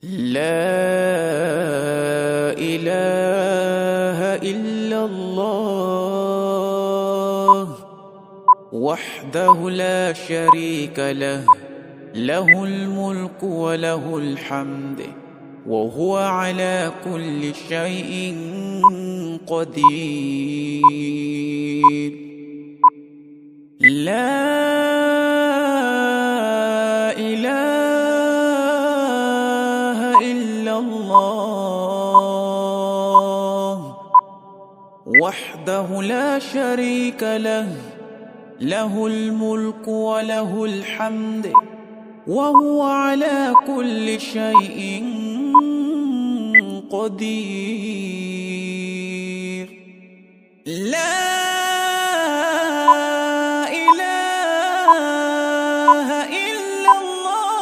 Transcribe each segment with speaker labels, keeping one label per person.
Speaker 1: لا إله إلا الله وحده لا شريك له، له الملك وله الحمد وهو على كل شيء قدير. لا إله إلا الله وحده لا شريك له، له الملك وله الحمد وهو على كل شيء قدير. لا إله إلا الله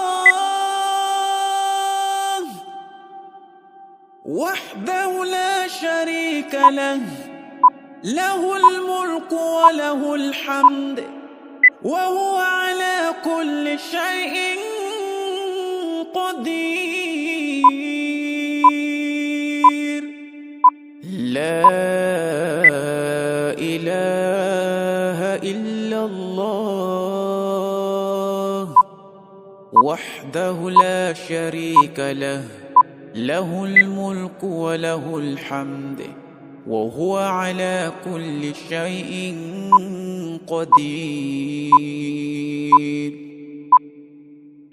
Speaker 1: وحده لا شريك له، له الملك وله الحمد وهو على كل شيء قدير. لا إله إلا الله وحده لا شريك له، له الملك وله الحمد وهو على كل شيء قدير.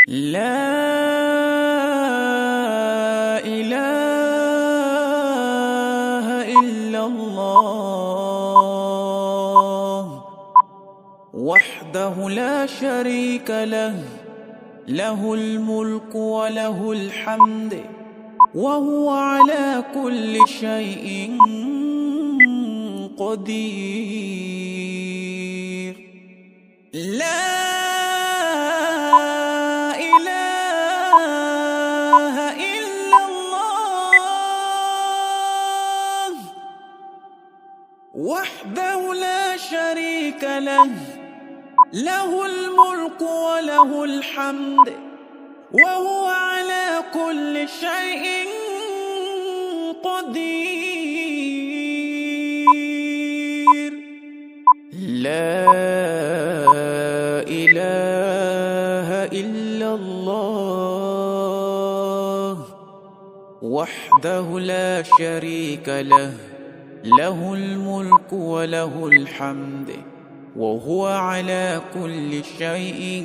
Speaker 1: لا إله إلا الله وحده لا شريك له، له الملك وله الحمد وهو على كل شيء قدير. لا إله إلا الله وحده لا شريك له، له الملك وله الحمد وهو على كل شيء قدير. لا إله إلا الله وحده لا شريك له، له الملك وله الحمد وهو على كل شيء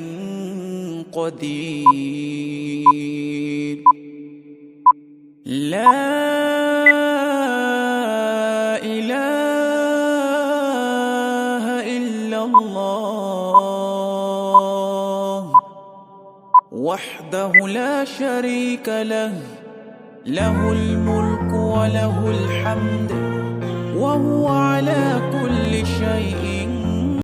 Speaker 1: قدير. لا إله إلا الله وحده لا شريك له، له الملك وله الحمد وهو على كل شيء